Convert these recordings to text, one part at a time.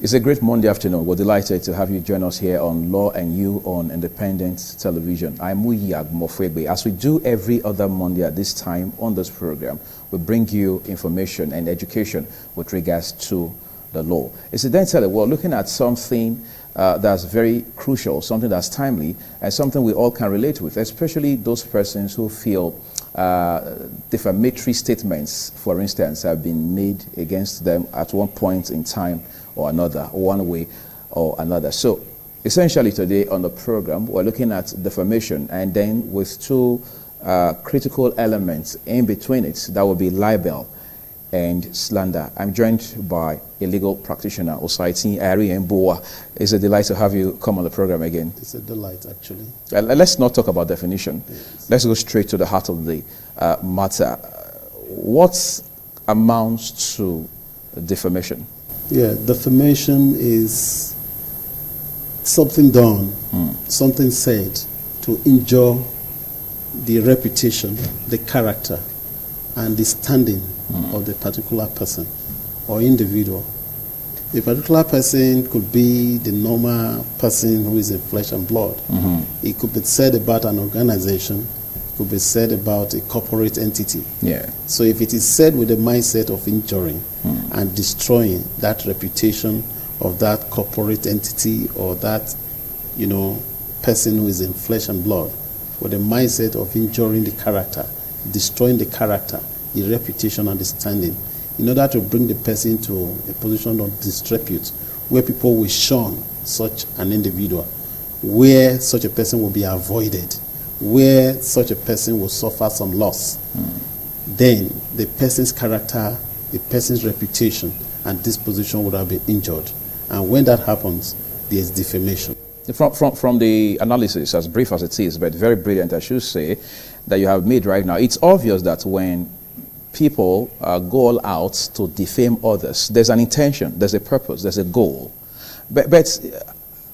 It's a great Monday afternoon. We're delighted to have you join us here on Law and You on Independent Television. I'm Muyag Mofwegbe. As we do every other Monday at this time on this program, we bring you information and education with regards to the law. Incidentally, we're looking at something that's very crucial, something that's timely, and something we all can relate with, especially those persons who feel defamatory statements, for instance, have been made against them at one point in time or another, one way or another. So essentially today on the program, we're looking at defamation, and then with two critical elements in between it, that will be libel and slander. I'm joined by a legal practitioner, Osaiti Ari Mboa. It's a delight to have you come on the program again. It's a delight, actually. Let's not talk about definition. Yes. Let's go straight to the heart of the matter. What amounts to defamation? Yeah, defamation is something done, something said to injure the reputation, the character, and the standing of the particular person or individual. The particular person could be the normal person who is in flesh and blood. It could be said about an organization, it could be said about a corporate entity. Yeah. So if it is said with the mindset of injuring and destroying that reputation of that corporate entity or that, person who is in flesh and blood, with the mindset of injuring the character, destroying the character, the reputation and the standing, in order to bring the person to a position of disrepute, where people will shun such an individual, where such a person will be avoided, where such a person will suffer some loss, then the person's character, the person's reputation and disposition would have been injured. And when that happens, there is defamation. From the analysis, as brief as it is, but very brilliant, I should say, that you have made right now, it's obvious that when people go all out to defame others, there's an intention, there's a purpose, there's a goal. But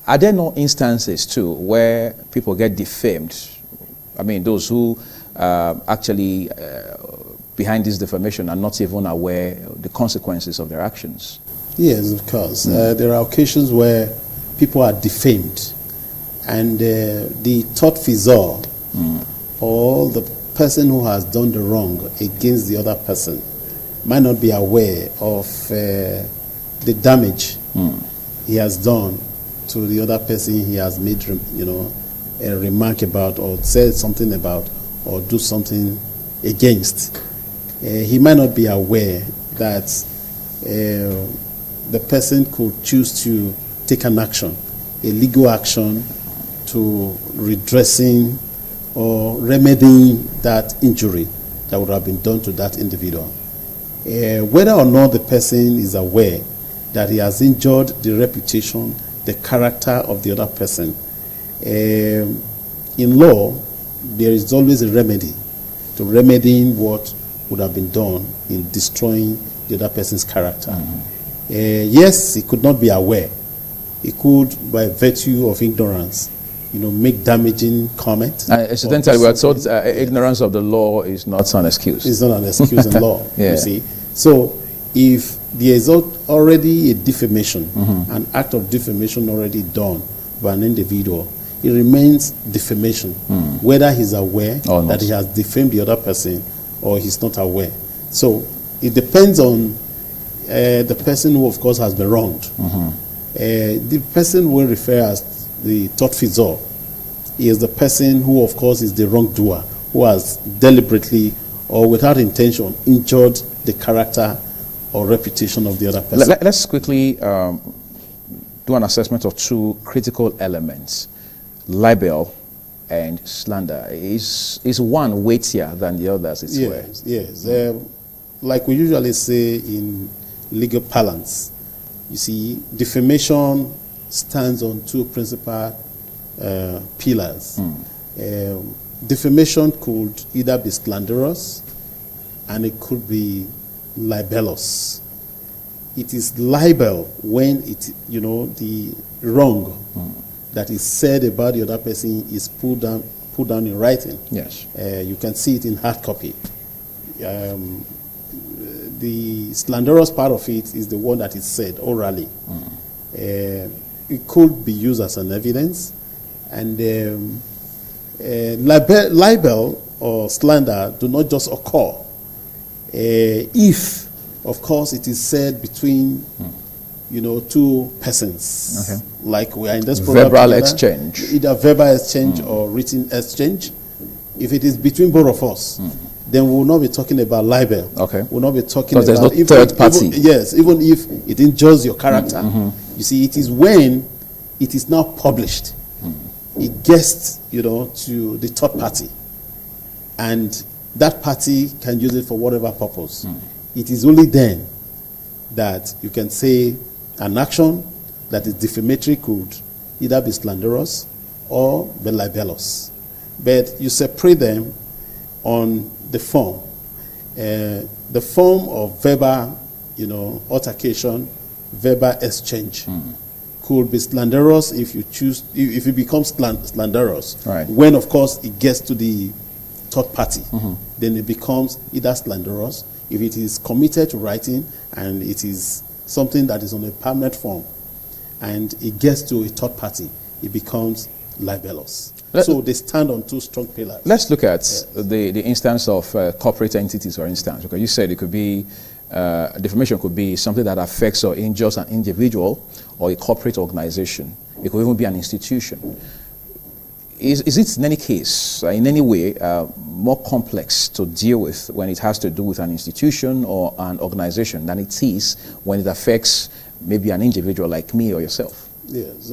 are there no instances, too, where people get defamed? I mean, those who actually behind this defamation are not even aware of the consequences of their actions. Yes, of course. There are occasions where people are defamed, and the tortfeasor or the person who has done the wrong against the other person might not be aware of the damage he has done to the other person he has made, a remark about or said something about or do something against. He might not be aware that the person could choose to take an action, a legal action to redressing or remedying that injury that would have been done to that individual. Whether or not the person is aware that he has injured the reputation, the character of the other person, in law, there is always a remedy to remedying what would have been done in destroying the other person's character. Yes, he could not be aware. He could, by virtue of ignorance, make damaging comments. Incidentally, we are told ignorance of the law is not an excuse. It's not an excuse in law, Yeah. you see. So if there is already a defamation, an act of defamation already done by an individual, it remains defamation, whether he's aware that he has defamed the other person or he's not aware. So it depends on the person who, of course, has been wronged. The person we refer as the tortfeasor is the person who, of course, is the wrongdoer, who has deliberately or without intention injured the character or reputation of the other person. Let's quickly do an assessment of two critical elements, libel and slander. Is one weightier than the other, as it were? Yes. Like we usually say in legal parlance, you see, defamation stands on two principal pillars. Defamation could either be slanderous and it could be libelous. It is libel when the wrong that is said about the other person is put down in writing. Yes. You can see it in hard copy. The slanderous part of it is the one that is said orally. it could be used as an evidence. And libel or slander do not just occur if, of course, it is said between two persons. Okay. Like we are in this program. Verbal exchange. Either verbal exchange or written exchange. If it is between both of us, then we will not be talking about libel. Okay. We will not be talking about... Because there's no third party. Even if it injures your character. You see, it is when it is now published. It gets, to the third party. And that party can use it for whatever purpose. It is only then that you can say an action that is defamatory could either be slanderous or be libelous. But you separate them on the form. The form of verbal, altercation, verbal exchange could be slanderous if you choose, if it becomes slanderous. Right. When, of course, it gets to the third party, then it becomes either slanderous if it is committed to writing and it is something that is on a permanent form and it gets to a third party, it becomes libelous. So they stand on two strong pillars. Let's look at the instance of corporate entities, for instance, because you said it could be, defamation could be something that affects or injures an individual or a corporate organization. It could even be an institution. Is it in any case, in any way, more complex to deal with when it has to do with an institution or an organization than it is when it affects maybe an individual like me or yourself? Yes.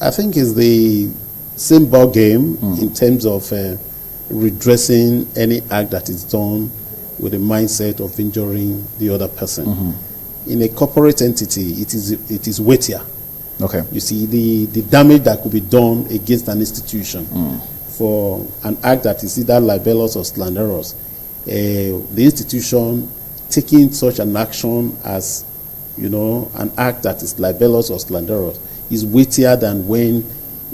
I think it's the same ball game in terms of redressing any act that is done with the mindset of injuring the other person. In a corporate entity, it is weightier. Okay. You see, the damage that could be done against an institution for an act that is either libelous or slanderous, the institution taking such an action as, an act that is libelous or slanderous is weightier than when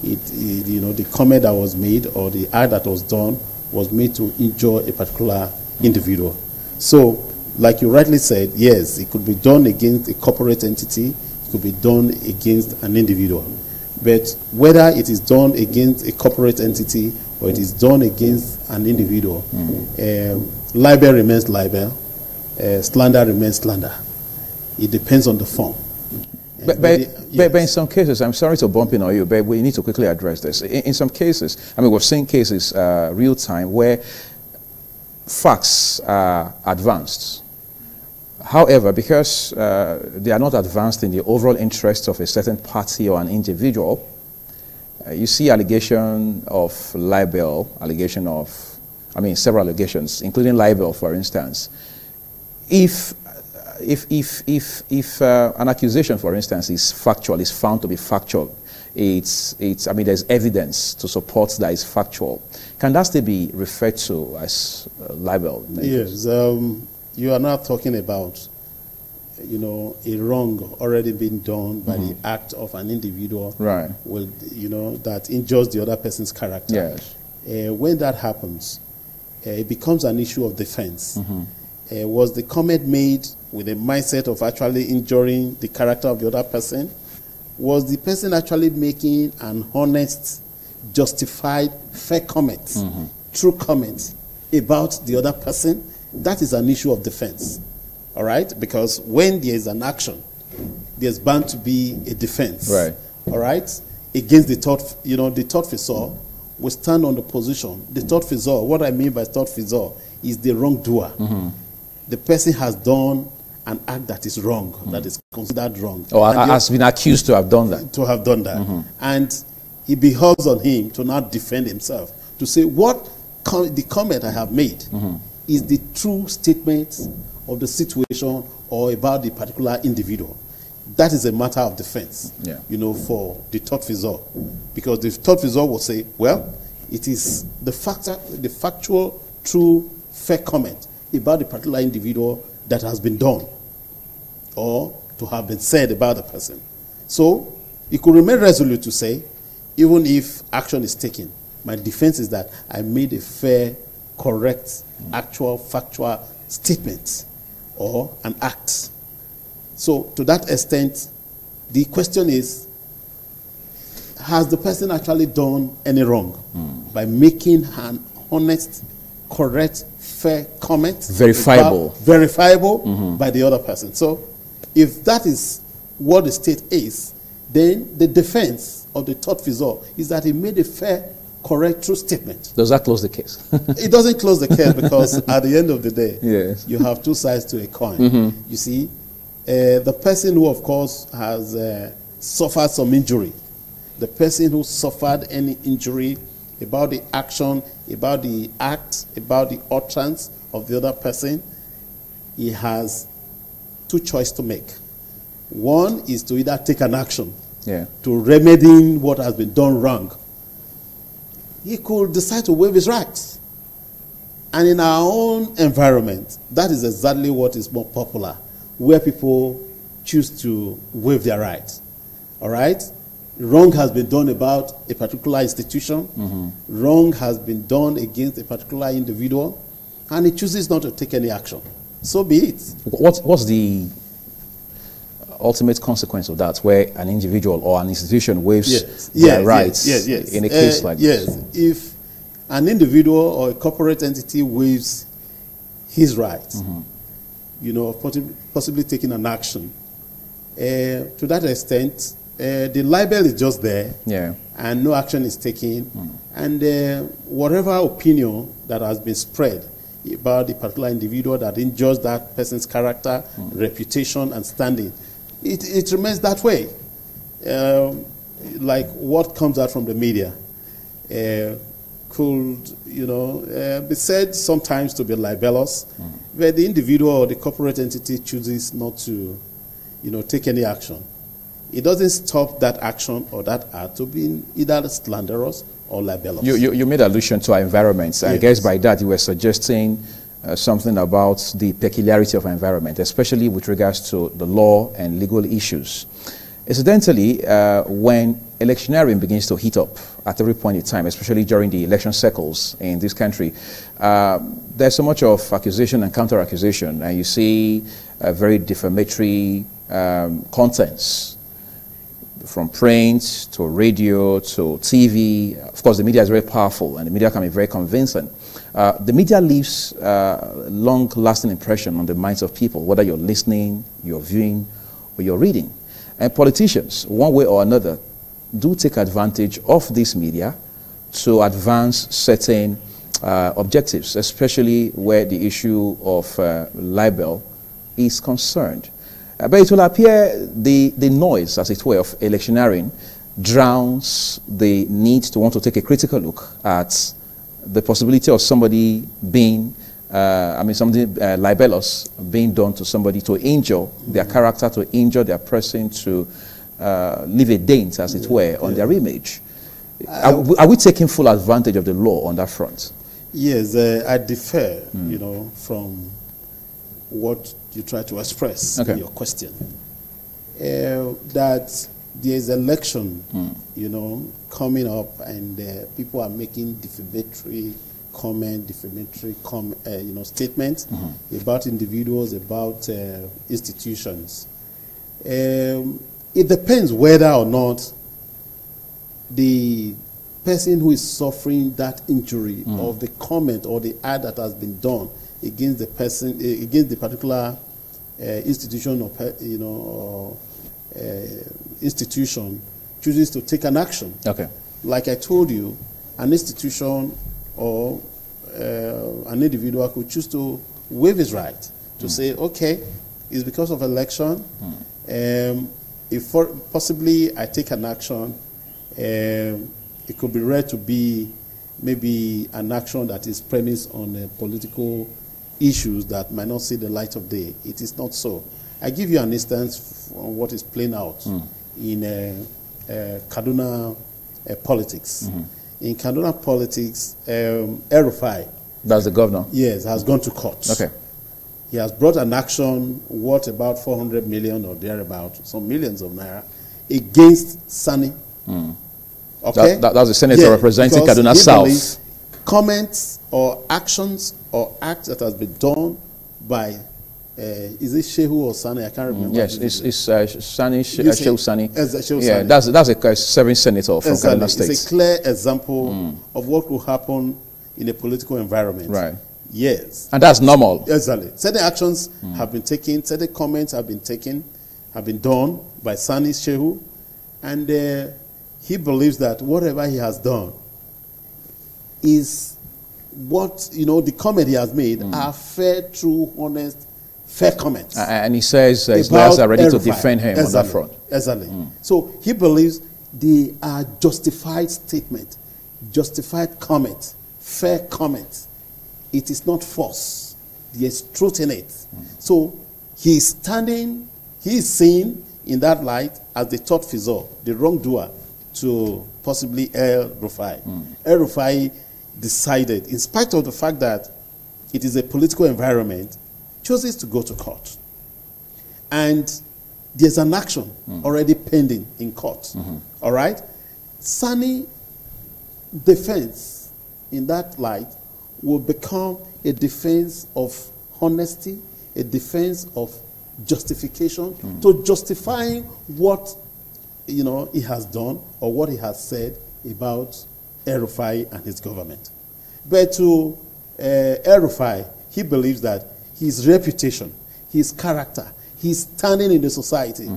the comment that was made or the act that was done was made to injure a particular individual. So, like you rightly said, yes, it could be done against a corporate entity, it could be done against an individual. But whether it is done against a corporate entity or it is done against an individual, libel remains libel, slander remains slander. It depends on the form. But in some cases, I'm sorry to bump in on you, but we need to quickly address this. In some cases, I mean, we've seen cases real time where facts are advanced. However, because they are not advanced in the overall interests of a certain party or an individual, you see allegation of libel, several allegations, including libel, for instance. If an accusation, for instance, is factual, is found to be factual, there's evidence to support that it's factual, can that still be referred to as libel? Yes. You are not talking about, a wrong already been done by the act of an individual, right? That injures the other person's character. Yes. When that happens, it becomes an issue of defense. Was the comment made with a mindset of actually injuring the character of the other person? Was the person actually making an honest, justified, fair comment, true comment about the other person? That is an issue of defense, all right? Because when there is an action, there's bound to be a defense, right? All right? Against the third, the third fissure, we stand on the position. The third fissure, what I mean by third fissure, is the wrongdoer. The person has done an act that is wrong, that is considered wrong. Or has been accused to have done that. To have done that. And it behoves on him to not defend himself, to say what the comment I have made is the true statement of the situation or about the particular individual. That is a matter of defense, for the third fissure. Because the third fissure will say, well, it is the factual, true, fair comment about the particular individual that has been done or to have been said about the person. So it could remain resolute to say, even if action is taken, my defense is that I made a fair, correct, actual, factual statement or an act. So to that extent, The question is, has the person actually done any wrong by making an honest, correct, fair comment? Verifiable by the other person. So if that is what the state is, then the defense of the third result is that he made a fair, correct, true statement. Does that close the case? It doesn't close the case, because at the end of the day, yes, you have two sides to a coin. You see, the person who, of course, has suffered some injury, the person who suffered any injury about the action, about the act, about the utterance of the other person, he has two choices to make. One is to either take an action to remedy what has been done wrong. He could decide to waive his rights. And in our own environment, that is exactly what is more popular, where people choose to waive their rights. All right? Wrong has been done about a particular institution. Wrong has been done against a particular individual, and he chooses not to take any action. So be it. What's the ultimate consequence of that, where an individual or an institution waives their rights in a case like this? Yes, if an individual or a corporate entity waives his rights, you know, possibly taking an action, to that extent, the libel is just there, and no action is taken, and whatever opinion that has been spread about the particular individual that injures that person's character, reputation, and standing, it remains that way. Like what comes out from the media could, you know, be said sometimes to be libelous, where the individual or the corporate entity chooses not to, you know, take any action. It doesn't stop that action or that act to being either slanderous or libelous. You made allusion to our environments. I guess by that you were suggesting something about the peculiarity of our environment, especially with regards to the law and legal issues. Incidentally, when electioneering begins to heat up at every point in time, especially during the election cycles in this country, there's so much of accusation and counter-accusation, and you see very defamatory contents from print to radio to TV. Of course, the media is very powerful, and the media can be very convincing. The media leaves a long-lasting impression on the minds of people, whether you're listening, you're viewing, or you're reading. And politicians, one way or another, do take advantage of this media to advance certain objectives, especially where the issue of libel is concerned. But it will appear the noise, as it were, of electioneering drowns the need to want to take a critical look at the possibility of somebody being, something libelous being done to somebody to injure their character, to injure their person, to leave a dent, as it were, on their image. Are we taking full advantage of the law on that front? Yes, I differ, you know, from what you try to express in your question. That there is election, you know, coming up, and people are making defamatory you know, statements about individuals, about institutions. It depends whether or not the person who is suffering that injury of the comment or the act that has been done against the person, against the particular institution or you know, or institution, chooses to take an action. Like I told you, an institution or an individual could choose to waive his right to say, okay, it's because of election. If possibly I take an action, it could be read to be maybe an action that is premised on political issues that might not see the light of day. It is not so. I give you an instance on what is playing out in Kaduna politics. In Kaduna politics, El-Rufai, that's the governor? Yes, has gone to court. He has brought an action worth about 400 million or thereabout, some millions of naira, against Sani. That's the senator representing Kaduna South. Comments or actions or acts that has been done by is it Shehu or Sani? I can't remember. Yes, it's Sani, Shehu Sani. Shehu yeah, Sani. that's a serving senator from Kaduna State. It's a clear example of what will happen in a political environment. Right. Yes. And that's normal. Exactly. Certain actions have been taken, certain comments have been taken, have been done by Sani Shehu, and he believes that whatever he has done is what, the comment he has made are fair, true, honest, fair comments. And he says his lawyers are ready to defend him on that front. Exactly. So he believes they are justified statement, justified comment, fair comment. It is not false. There is truth in it. So he is seen in that light as the third figure, the wrongdoer to possibly El Rufai. El Rufai decided, in spite of the fact that it is a political environment, chooses to go to court. And there's an action already pending in court. All right? Sani defense in that light will become a defense of honesty, a defense of justification, to justifying what he has done or what he has said about El Rufai and his government. But to El Rufai, he believes that his reputation, his character, his standing in the society,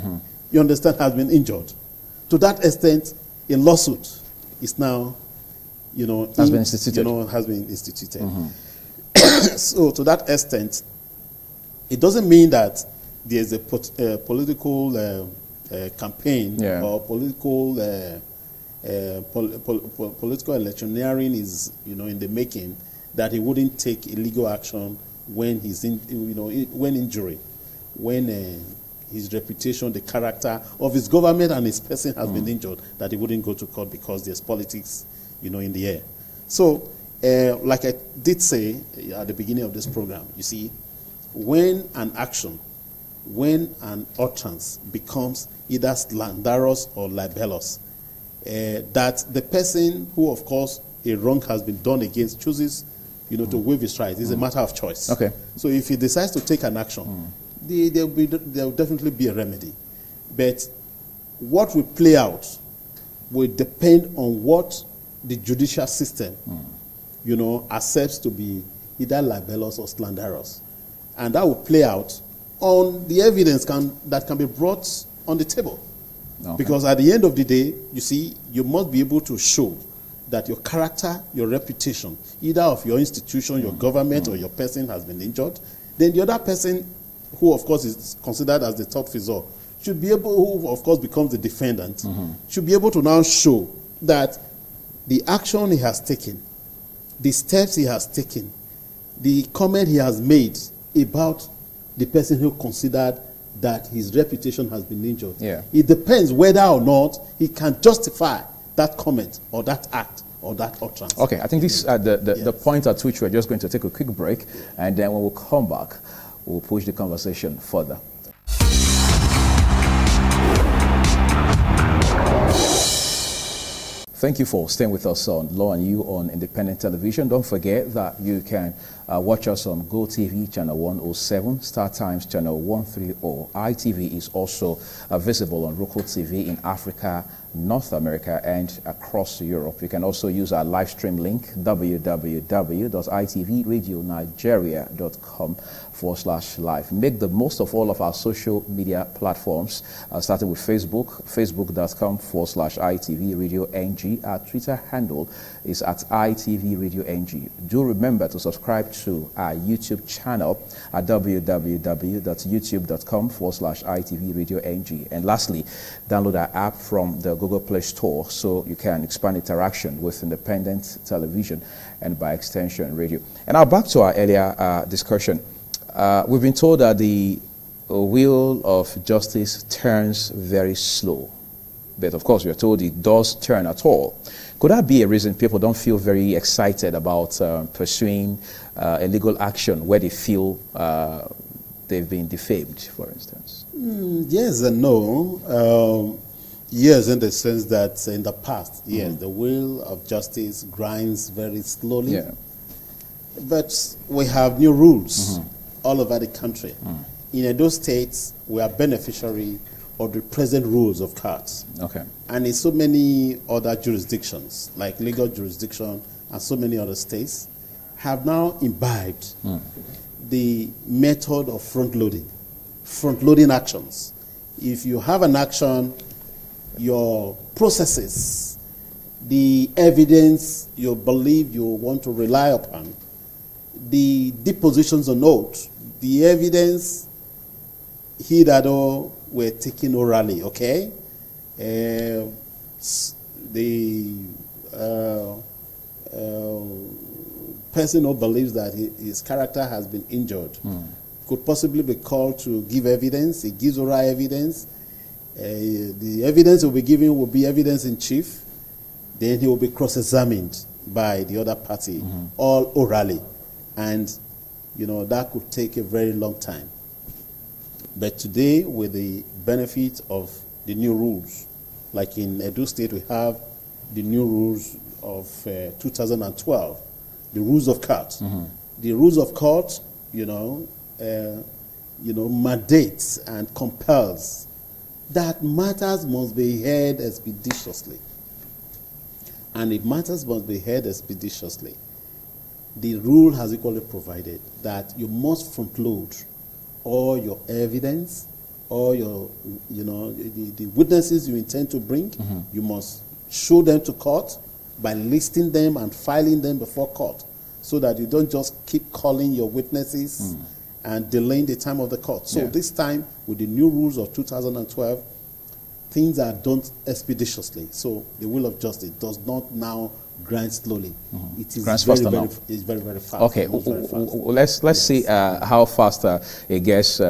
you understand, has been injured. To that extent, a lawsuit is now, has been instituted. So to that extent, it doesn't mean that there's a political campaign or political political electioneering is in the making, that he wouldn't take illegal action when he's when injury, when his reputation, the character of his government and his person has been injured, that he wouldn't go to court because there's politics in the air. So like I did say at the beginning of this program, you see, when an action, when an utterance becomes either slanderous or libelous, that the person who, of course, a wrong has been done against chooses, to waive his rights. It's a matter of choice. Okay. So if he decides to take an action, there will definitely be a remedy. But what will play out will depend on what the judicial system, accepts to be either libelous or slanderous. And that will play out on the evidence that can be brought on the table. Okay. Because at the end of the day, you see, you must be able to show that your character, your reputation, either of your institution, your government, or your person has been injured. Then the other person, who of course is considered as the top figure, should be able, who of course becomes the defendant, should be able to now show that the action he has taken, the steps he has taken, the comment he has made about the person who considered that his reputation has been injured. Yeah. It depends whether or not he can justify that comment or that act or that utterance. Okay, I think this is the point at which we're just going to take a quick break, and then when we'll come back, we'll push the conversation further. Thank you for staying with us on Law and You on Independent Television. Don't forget that you can watch us on GoTV channel 107, Star Times channel 130. ITV is also visible on Roku TV in Africa, North America, and across Europe. You can also use our live stream link, www.itvradioNigeria.com/live. Make the most of all of our social media platforms, starting with Facebook, facebook.com/ITVRadioNG. Our Twitter handle is at ITVRadioNG. Do remember to subscribe to our YouTube channel at www.youtube.com/ITVRadioNG. And lastly, download our app from the Google Play Store so you can expand interaction with independent television and by extension radio. And now back to our earlier discussion. We've been told that the wheel of justice turns very slow. But of course, we are told it does turn at all. Could that be a reason people don't feel very excited about pursuing a legal action where they feel they've been defamed, for instance? Yes and no. Yes, in the sense that in the past, yes, the wheel of justice grinds very slowly. Yeah. But we have new rules. all over the country. In Edo State, we are beneficiary of the present rules of cards. Okay. And in so many other jurisdictions, like legal jurisdiction and so many other states, have now imbibed the method of front-loading actions. If you have an action, your processes, the evidence you believe you want to rely upon, the depositions on oath, the evidence hitherto were taken orally, okay? The person who believes that his character has been injured could possibly be called to give evidence. He gives oral evidence. The evidence will be given will be evidence in chief. Then he will be cross-examined by the other party, all orally. And, you know, that could take a very long time. But today, with the benefit of the new rules, like in Edo State, we have the new rules of 2012, the rules of court. The rules of court, mandates and compels that matters must be heard expeditiously. And if matters must be heard expeditiously, the rule has equally provided that you must front load all your evidence, all your, the witnesses you intend to bring. You must show them to court by listing them and filing them before court, so that you don't just keep calling your witnesses and delaying the time of the court. So this time, with the new rules of 2012, things are done expeditiously. So the will of justice does not now grind slowly. It is very, very fast. Okay, let's see how fast it gets.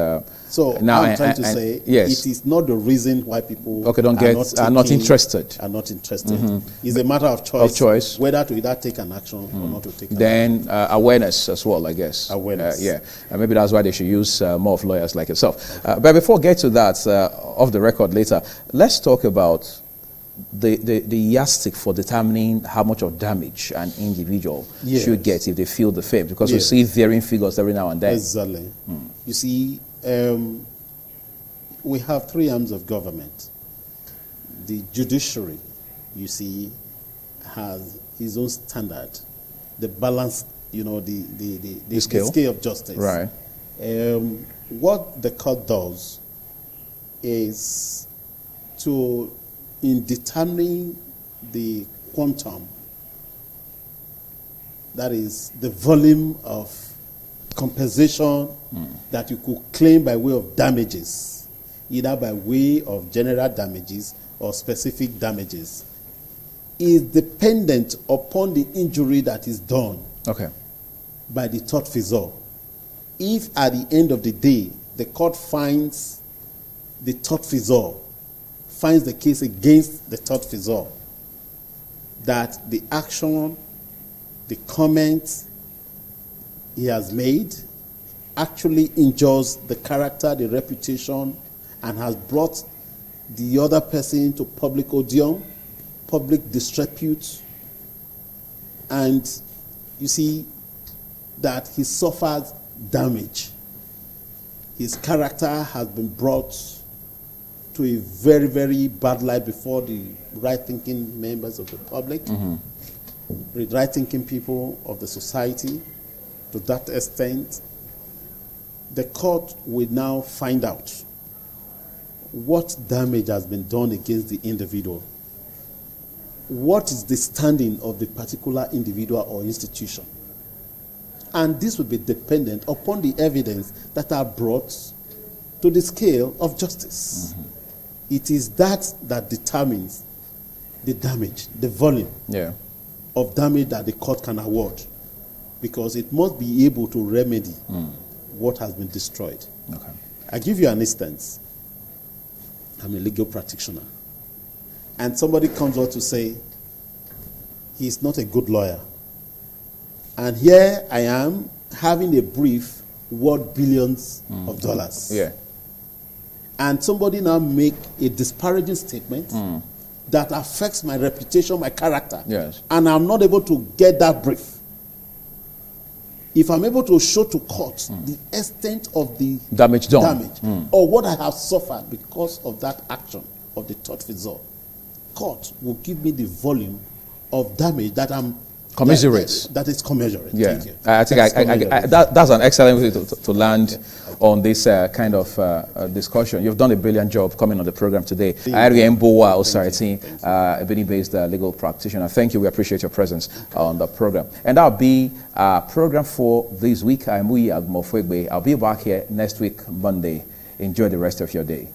So now I'm trying to say, yes, it is not the reason why people are not interested. It's a matter of choice. Whether to either take an action or not to take an action. Then awareness as well, I guess. Awareness. Maybe that's why they should use more of lawyers like yourself. But before we get to that, off the record later, let's talk about the yardstick for determining how much of damage an individual should get if they feel the fame, because we see varying figures every now and then. Exactly. You see, we have three arms of government. The judiciary, you see, has its own standard. The balance, the scale of justice. Right. What the court does is to, in determining the quantum, that is the volume of compensation that you could claim by way of damages, either by way of general damages or specific damages, is dependent upon the injury that is done by the tortfeasor. If at the end of the day the court finds the tortfeasor, finds the case against the tortfeasor, that the action, the comment he has made actually injures the character, the reputation, and has brought the other person to public odium, public disrepute, and you see that he suffers damage. His character has been brought to a very, very bad light before the right-thinking members of the public, the right-thinking people of the society. To that extent, the court will now find out what damage has been done against the individual. What is the standing of the particular individual or institution? And this will be dependent upon the evidence that are brought to the scale of justice. It is that determines the damage, the volume of damage that the court can award, because it must be able to remedy what has been destroyed. I give you an instance. I'm a legal practitioner, and somebody comes out to say he's not a good lawyer, and here I am having a brief worth billions of dollars. And somebody now make a disparaging statement that affects my reputation, my character, and I'm not able to get that brief. if I'm able to show to court the extent of the damage done, or what I have suffered because of that action of the third result, court will give me the volume of damage that I'm commiserate. That is commensurate. Yeah, Thank you. I think that's an excellent way to land on this kind of discussion. You've done a brilliant job coming on the program today. Ariel Mbowa Osariti, a Benin-based legal practitioner. Thank you. We appreciate your presence on the program. And that'll be program for this week. I'm Muyi Agmofwegbe. I'll be back here next week, Monday. Enjoy the rest of your day.